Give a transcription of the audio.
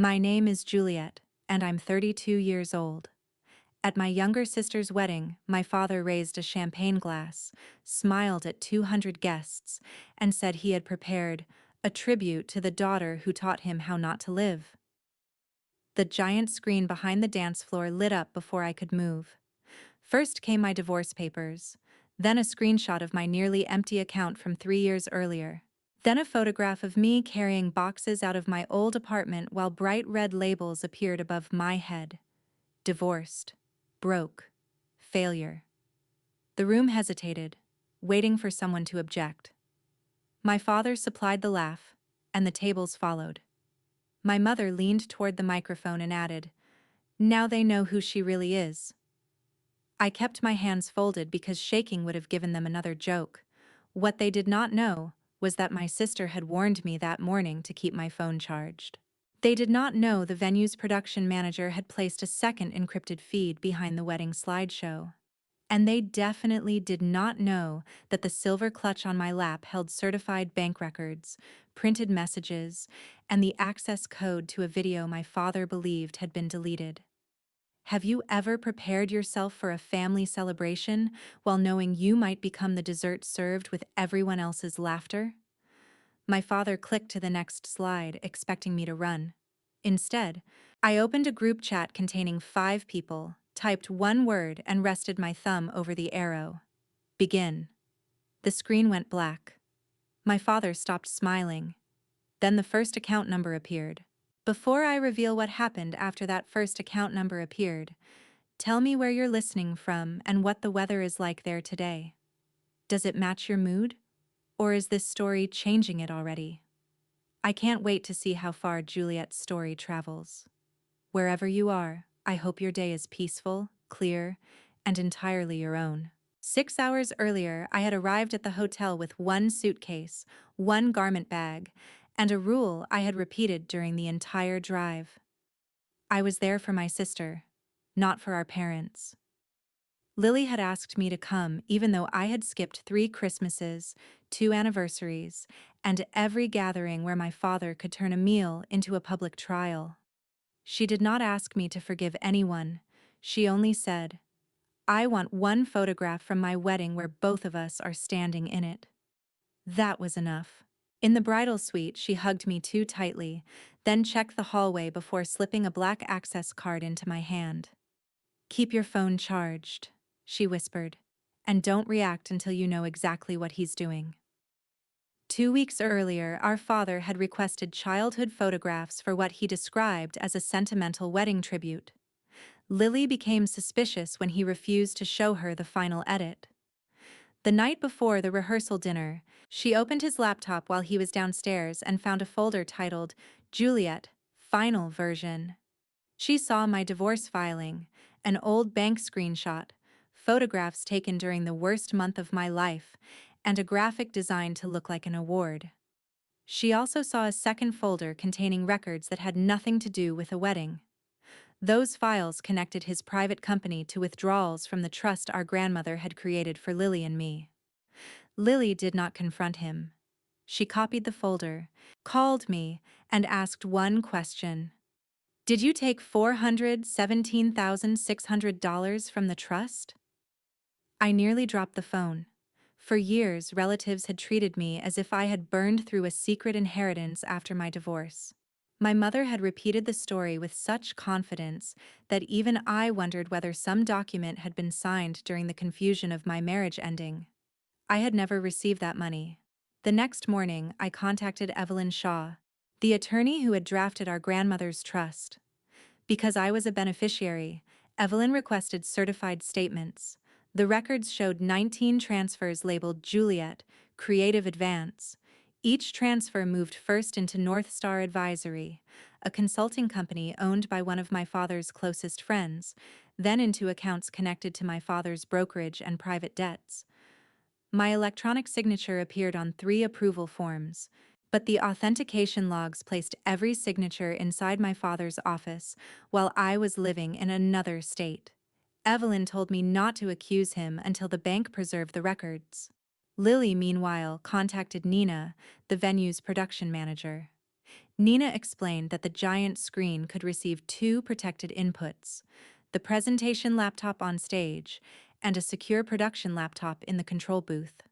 My name is Juliet, and I'm 32 years old. At my younger sister's wedding, my father raised a champagne glass, smiled at 200 guests, and said he had prepared a tribute to the daughter who taught him how not to live. The giant screen behind the dance floor lit up before I could move. First came my divorce papers, then a screenshot of my nearly empty account from 3 years earlier. Then a photograph of me carrying boxes out of my old apartment while bright red labels appeared above my head. Divorced. Broke. Failure. The room hesitated, waiting for someone to object. My father supplied the laugh, and the tables followed. My mother leaned toward the microphone and added, "Now they know who she really is." I kept my hands folded because shaking would have given them another joke. What they did not know was that my sister had warned me that morning to keep my phone charged. They did not know the venue's production manager had placed a second encrypted feed behind the wedding slideshow. And they definitely did not know that the silver clutch on my lap held certified bank records, printed messages, and the access code to a video my father believed had been deleted. Have you ever prepared yourself for a family celebration while knowing you might become the dessert served with everyone else's laughter? My father clicked to the next slide, expecting me to run. Instead, I opened a group chat containing 5 people, typed one word, and rested my thumb over the arrow. Begin. The screen went black. My father stopped smiling. Then the first account number appeared. Before I reveal what happened after that first account number appeared, tell me where you're listening from and what the weather is like there today. Does it match your mood? Or is this story changing it already? I can't wait to see how far Juliet's story travels. Wherever you are, I hope your day is peaceful, clear, and entirely your own. 6 hours earlier, I had arrived at the hotel with one suitcase, one garment bag, and a rule I had repeated during the entire drive. I was there for my sister, not for our parents. Lily had asked me to come even though I had skipped 3 Christmases, 2 anniversaries, and every gathering where my father could turn a meal into a public trial. She did not ask me to forgive anyone. She only said, "I want one photograph from my wedding where both of us are standing in it." That was enough. In the bridal suite, she hugged me too tightly, then checked the hallway before slipping a black access card into my hand. "Keep your phone charged," she whispered, "and don't react until you know exactly what he's doing." 2 weeks earlier, our father had requested childhood photographs for what he described as a sentimental wedding tribute. Lily became suspicious when he refused to show her the final edit. The night before the rehearsal dinner, she opened his laptop while he was downstairs and found a folder titled Juliet, Final Version. She saw my divorce filing, an old bank screenshot, photographs taken during the worst month of my life, and a graphic designed to look like an award. She also saw a second folder containing records that had nothing to do with a wedding. Those files connected his private company to withdrawals from the trust our grandmother had created for Lily and me. Lily did not confront him. She copied the folder, called me, and asked one question. "Did you take $417,600 from the trust?" I nearly dropped the phone. For years, relatives had treated me as if I had burned through a secret inheritance after my divorce. My mother had repeated the story with such confidence that even I wondered whether some document had been signed during the confusion of my marriage ending. I had never received that money. The next morning, I contacted Evelyn Shaw, the attorney who had drafted our grandmother's trust. Because I was a beneficiary, Evelyn requested certified statements. The records showed 19 transfers labeled Juliet, Creative Advance. Each transfer moved first into North Star Advisory, a consulting company owned by one of my father's closest friends, then into accounts connected to my father's brokerage and private debts. My electronic signature appeared on 3 approval forms, but the authentication logs placed every signature inside my father's office while I was living in another state. Evelyn told me not to accuse him until the bank preserved the records. Lily, meanwhile, contacted Nina, the venue's production manager. Nina explained that the giant screen could receive two protected inputs: the presentation laptop on stage and a secure production laptop in the control booth.